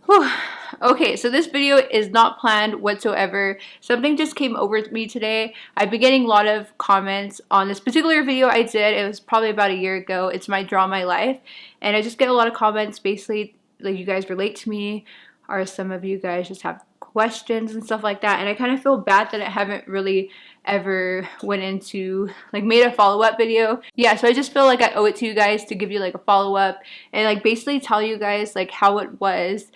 Whew. Okay, so this video is not planned whatsoever. Something just came over me today. I've been getting a lot of comments on this particular video I did. It was probably about a year ago. It's my Draw My Life. And I just get a lot of comments basically like you guys relate to me, or some of you guys just have questions and stuff like that. And I kind of feel bad that I haven't really ever went into like made a follow-up video. Yeah, so I just feel like I owe it to you guys to give you like a follow-up and like basically tell you guys like how it was,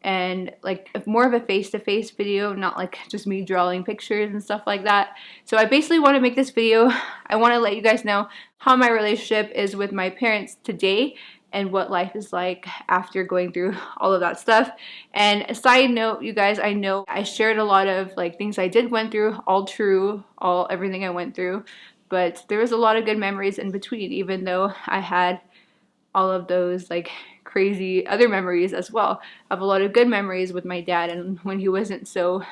and like more of a face-to-face video, not like just me drawing pictures and stuff like that. So I basically want to make this video. I want to let you guys know how my relationship is with my parents today and what life is like after going through all of that stuff. And a side note, you guys, I know I shared a lot of like things I did went through, all true, everything I went through, but there was a lot of good memories in between, even though I had all of those like crazy other memories as well. I have a lot of good memories with my dad and when he wasn't so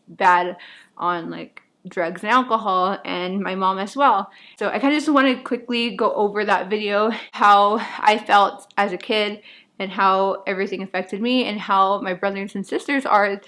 bad on like drugs and alcohol, and my mom as well. So I kind of just want to quickly go over that video, how I felt as a kid and how everything affected me and how my brothers and sisters are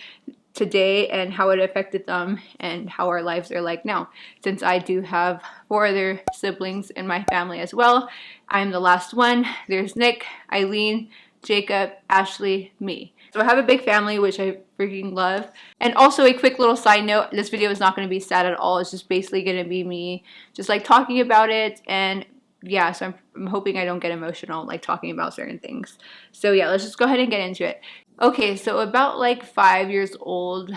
today and how it affected them and how our lives are like now, since I do have 4 other siblings in my family as well. I'm the last one. There's Nick, Eileen, Jacob, Ashley, me. So I have a big family, which I freaking love. And also a quick little side note, this video is not going to be sad at all. It's just basically going to be me just like talking about it. And yeah, so I'm hoping I don't get emotional like talking about certain things. So yeah, let's just go ahead and get into it. Okay, so about like 5 years old,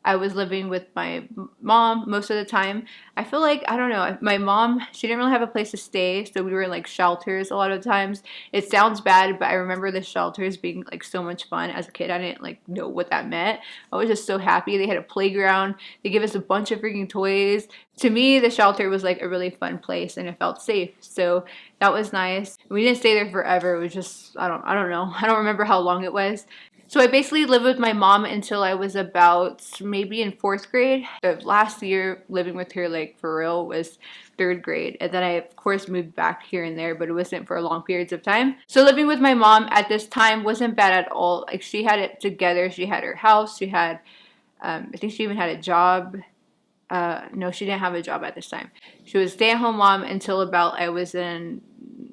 I was living with my mom most of the time. I feel like, I don't know, my mom, she didn't really have a place to stay, so we were in like shelters a lot of times. It sounds bad, but I remember the shelters being like so much fun as a kid. I didn't like know what that meant. I was just so happy. They had a playground. They gave us a bunch of freaking toys. To me, the shelter was like a really fun place and it felt safe. So that was nice. We didn't stay there forever. It was just, I don't know. I don't remember how long it was. So I basically lived with my mom until I was about maybe in 4th grade. The last year living with her like for real was 3rd grade. And then I of course moved back here and there, but it wasn't for long periods of time. So living with my mom at this time wasn't bad at all. Like she had it together. She had her house. She had, I think she even had a job. No, she didn't have a job at this time. She was a stay-at-home mom until about I was in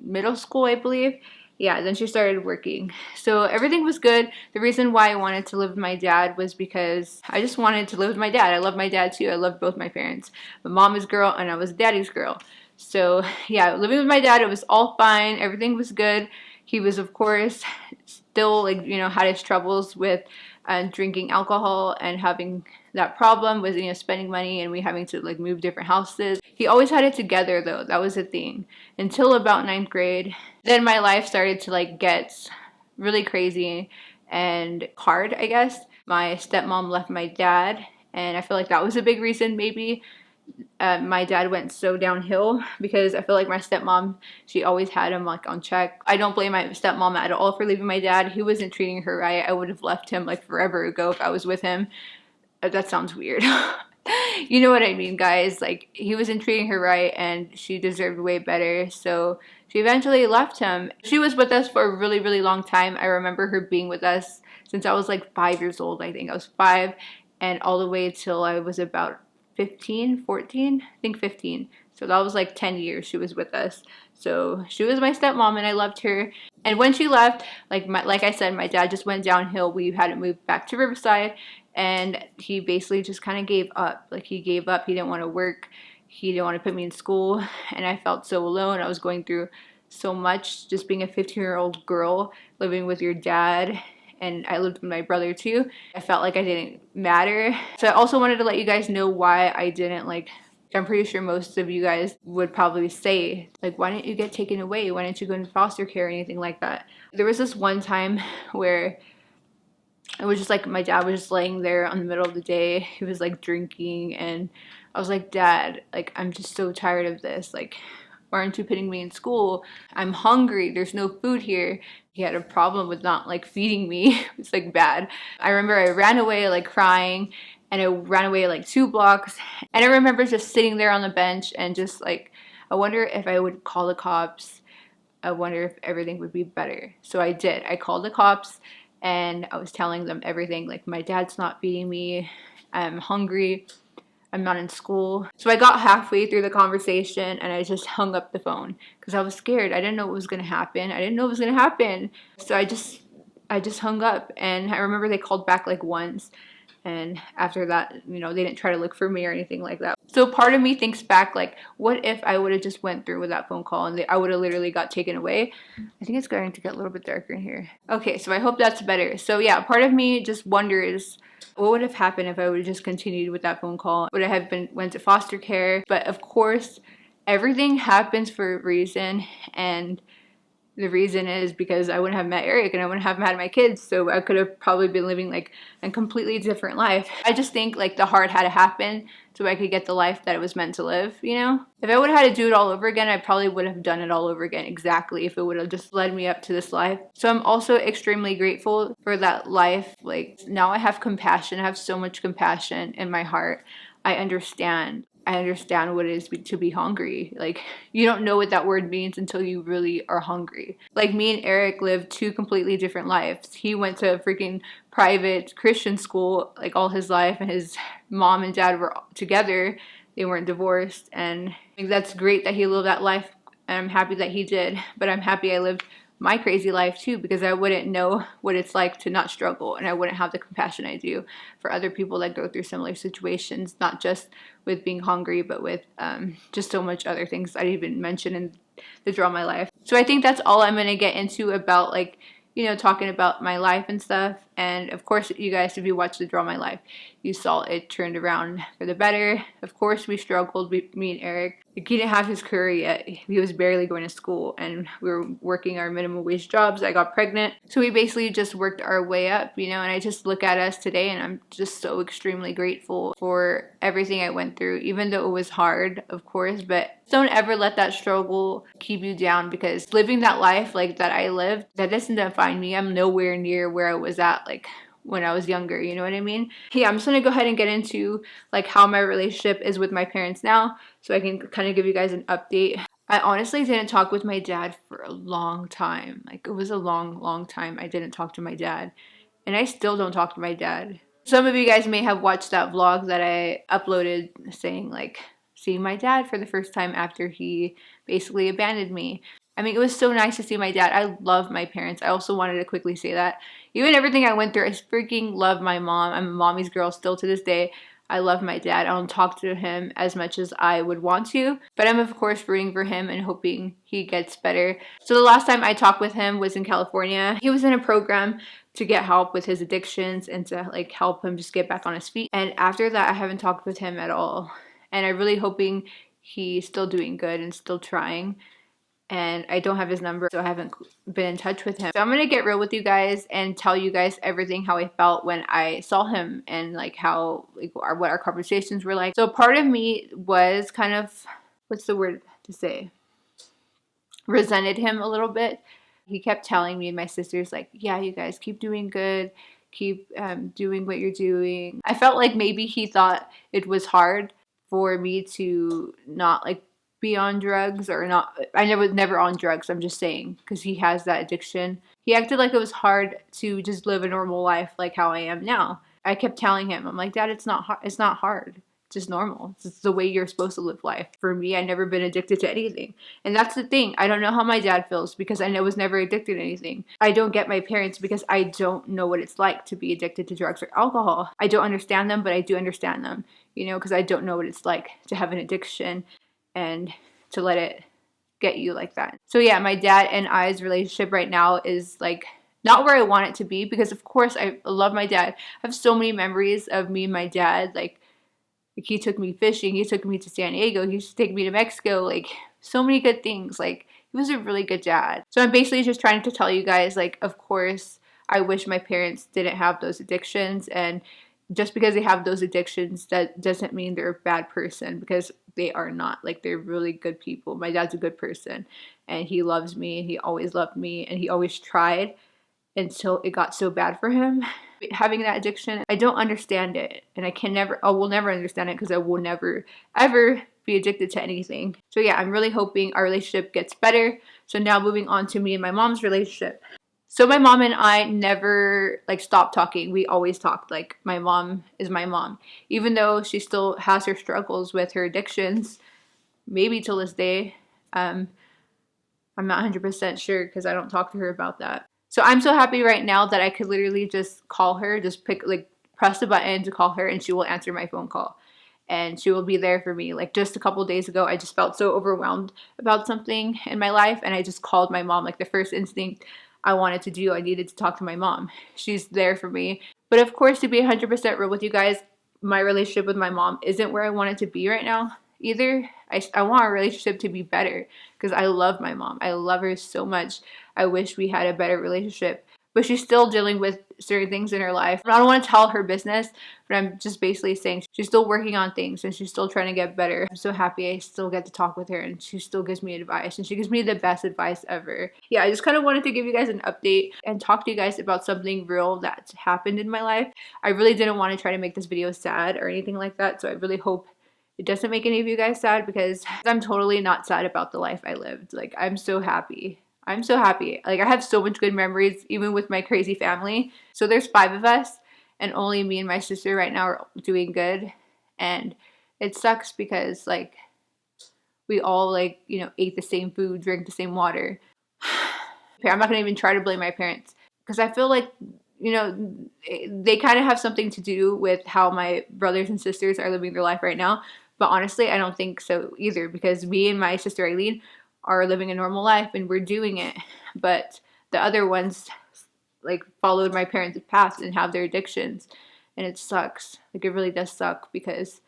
middle school, I believe. Yeah, then she started working. So everything was good. The reason why I wanted to live with my dad was because I just wanted to live with my dad. I love my dad too. I love both my parents. My mom is girl and I was daddy's girl. So yeah, living with my dad, it was all fine. Everything was good. He was, of course, still like, you know, had his troubles with drinking alcohol and having that problem with, you know, spending money and we having to like move different houses. He always had it together though. That was the thing. Until about 9th grade. Then my life started to like get really crazy and hard, I guess. My stepmom left my dad and I feel like that was a big reason maybe my dad went so downhill, because I feel like my stepmom, she always had him like on check. I don't blame my stepmom at all for leaving my dad. He wasn't treating her right. I would have left him like forever ago if I was with him. That sounds weird. You know what I mean, guys. Like, he wasn't treating her right and she deserved way better, so she eventually left him. She was with us for a really, really long time. I remember her being with us since I was like 5 years old. I think I was 5, and all the way till I was about 15, 14, I think 15. So that was like 10 years she was with us. So she was my stepmom and I loved her. And when she left, like I said, my dad just went downhill. We had to move back to Riverside and he basically just kind of gave up. Like, he gave up. He didn't want to work. He didn't want to put me in school, and I felt so alone. I was going through so much just being a 15-year-old girl living with your dad, and I lived with my brother too. I felt like I didn't matter. So I also wanted to let you guys know why I didn't like, I'm pretty sure most of you guys would probably say, like, why didn't you get taken away? Why didn't you go into foster care or anything like that? There was this one time where it was just like my dad was just laying there on the middle of the day. He was like drinking and I was like, Dad, like, I'm just so tired of this. Like, why aren't you putting me in school? I'm hungry. There's no food here. He had a problem with not like feeding me. It's like bad. I remember I ran away like crying, and I ran away like 2 blocks. And I remember just sitting there on the bench and just like, I wonder if I would call the cops. I wonder if everything would be better. So I did. I called the cops and I was telling them everything, like my dad's not feeding me, I'm hungry, I'm not in school. So I got halfway through the conversation and I just hung up the phone because I was scared. I didn't know what was going to happen. I didn't know what was going to happen. So I just hung up, and I remember they called back like once, and after that, you know, they didn't try to look for me or anything like that. So part of me thinks back, like, what if I would have just went through with that phone call and I would have literally got taken away? I think it's going to get a little bit darker in here. Okay, so I hope that's better. So yeah, part of me just wonders what would have happened if I would have just continued with that phone call. Would I have went to foster care? But of course, everything happens for a reason, and the reason is because I wouldn't have met Eric and I wouldn't have had my kids, so I could have probably been living like a completely different life. I just think like the hard had to happen so I could get the life that it was meant to live, you know? If I would have had to do it all over again, I probably would have done it all over again exactly if it would have just led me up to this life. So I'm also extremely grateful for that life. Like now I have compassion. I have so much compassion in my heart. I understand what it is to be hungry. Like, you don't know what that word means until you really are hungry. Like, me and Eric lived two completely different lives. He went to a freaking private Christian school, like, all his life, and his mom and dad were together. They weren't divorced, and I think that's great that he lived that life, and I'm happy that he did. But I'm happy I lived my crazy life too, because I wouldn't know what it's like to not struggle, and I wouldn't have the compassion I do for other people that go through similar situations, not just with being hungry, but with just so much other things I didn't even mention in the Draw My Life. So I think that's all I'm going to get into about, like, you know, talking about my life and stuff. And of course, you guys, if you watched the Draw My Life, you saw it turned around for the better. Of course, we struggled, me and Eric. He didn't have his career yet. He was barely going to school, and we were working our minimum wage jobs. I got pregnant. So we basically just worked our way up, you know, and I just look at us today and I'm just so extremely grateful for everything I went through, even though it was hard, of course. But don't ever let that struggle keep you down, because living that life like that I lived, that doesn't define me. I'm nowhere near where I was at, like, when I was younger, you know what I mean? Yeah, I'm just gonna go ahead and get into like how my relationship is with my parents now, so I can kind of give you guys an update. I honestly didn't talk with my dad for a long time. Like, it was a long time I didn't talk to my dad, and I still don't talk to my dad. Some of you guys may have watched that vlog that I uploaded saying, like, seeing my dad for the first time after he basically abandoned me. I mean, it was so nice to see my dad. I love my parents. I also wanted to quickly say that. Even everything I went through, I freaking love my mom. I'm a mommy's girl still to this day. I love my dad. I don't talk to him as much as I would want to, but I'm of course rooting for him and hoping he gets better. So the last time I talked with him was in California. He was in a program to get help with his addictions and to like help him just get back on his feet. And after that, I haven't talked with him at all. And I'm really hoping he's still doing good and still trying. And I don't have his number, so I haven't been in touch with him. So I'm gonna get real with you guys and tell you guys everything how I felt when I saw him, and like how, like, what our conversations were like. So part of me was kind of, what's the word to say, resented him a little bit. He kept telling me and my sisters, like, yeah, you guys keep doing good, keep doing what you're doing. I felt like maybe he thought it was hard for me to not like be on drugs, or not. I was never on drugs, I'm just saying, because he has that addiction. He acted like it was hard to just live a normal life like how I am now. I kept telling him, I'm like, Dad, it's not hard. It's not hard. It's just normal. It's the way you're supposed to live life. For me, I never been addicted to anything. And that's the thing. I don't know how my dad feels, because I was never addicted to anything. I don't get my parents because I don't know what it's like to be addicted to drugs or alcohol. I don't understand them, but I do understand them, you know, because I don't know what it's like to have an addiction and to let it get you like that. So yeah, my dad and I's relationship right now is like not where I want it to be, because of course I love my dad. I have so many memories of me and my dad. Like he took me fishing, he took me to San Diego, he used to take me to Mexico, like so many good things. Like he was a really good dad. So I'm basically just trying to tell you guys, like, of course I wish my parents didn't have those addictions, and just because they have those addictions, that doesn't mean they're a bad person, because they are not. Like, they're really good people. My dad's a good person, and he loves me, and he always loved me, and he always tried until it got so bad for him. Having that addiction, I don't understand it, and I will never understand it, because I will never, ever be addicted to anything. So yeah, I'm really hoping our relationship gets better. So now moving on to me and my mom's relationship. So my mom and I never like stopped talking. We always talked. Like my mom is my mom. Even though she still has her struggles with her addictions, maybe till this day. I'm not 100% sure because I don't talk to her about that. So I'm so happy right now that I could literally just call her, just pick, like, press the button to call her, and she will answer my phone call. And she will be there for me. Like, just a couple days ago, I just felt so overwhelmed about something in my life, and I just called my mom. Like, the first instinct I wanted to do, I needed to talk to my mom. She's there for me. But of course, to be 100% real with you guys, my relationship with my mom isn't where I want it to be right now either. I want our relationship to be better because I love my mom. I love her so much. I wish we had a better relationship. But she's still dealing with certain things in her life. I don't want to tell her business, but I'm just basically saying she's still working on things and she's still trying to get better. I'm so happy I still get to talk with her and she still gives me advice and she gives me the best advice ever. Yeah, I just kind of wanted to give you guys an update and talk to you guys about something real that's happened in my life. I really didn't want to try to make this video sad or anything like that, so I really hope it doesn't make any of you guys sad because I'm totally not sad about the life I lived. Like, I'm so happy. I'm so happy. Like, I have so much good memories, even with my crazy family. So there's 5 of us, and only me and my sister right now are doing good. And it sucks because, like, we all, like, you know, ate the same food, drank the same water. I'm not going to even try to blame my parents because I feel like, you know, they kind of have something to do with how my brothers and sisters are living their life right now. But honestly, I don't think so either because me and my sister Eileen are living a normal life and we're doing it. But the other ones, like, followed my parents' path and have their addictions. And it sucks. Like, it really does suck because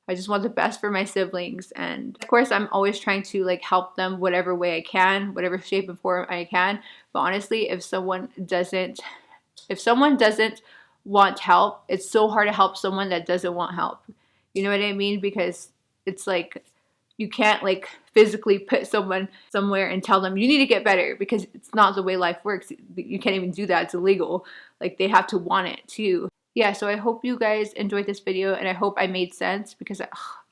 I just want the best for my siblings. And of course, I'm always trying to, like, help them whatever way I can, whatever shape and form I can. But honestly, if someone doesn't want help, it's so hard to help someone that doesn't want help. You know what I mean? Because it's like you can't, like, physically put someone somewhere and tell them you need to get better because it's not the way life works. You can't even do that. It's illegal. Like, they have to want it too. Yeah, so I hope you guys enjoyed this video and I hope I made sense because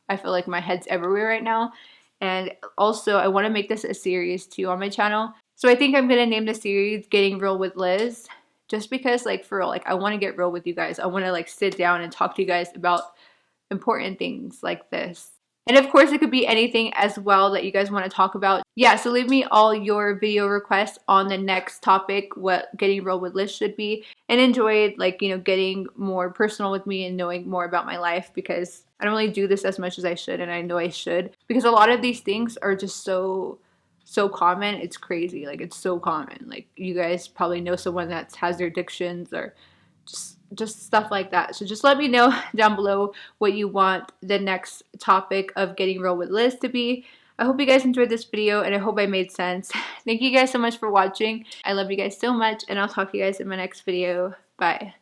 I feel like my head's everywhere right now. And also, I want to make this a series too on my channel. So I think I'm going to name the series Getting Real with Liz. Just because, like, for real, like, I want to get real with you guys. I want to, like, sit down and talk to you guys about important things like this. And of course, it could be anything as well that you guys want to talk about. Yeah, so leave me all your video requests on the next topic, what Getting Real with Liz should be. And enjoy, like, you know, getting more personal with me and knowing more about my life because I don't really do this as much as I should, and I know I should. Because a lot of these things are just so common. It's crazy. Like, it's so common. Like, you guys probably know someone that has their addictions or just stuff like that. So just let me know down below what you want the next topic of Getting Real with Liz to be. I hope you guys enjoyed this video and I hope I made sense. Thank you guys so much for watching. I love you guys so much and I'll talk to you guys in my next video. Bye.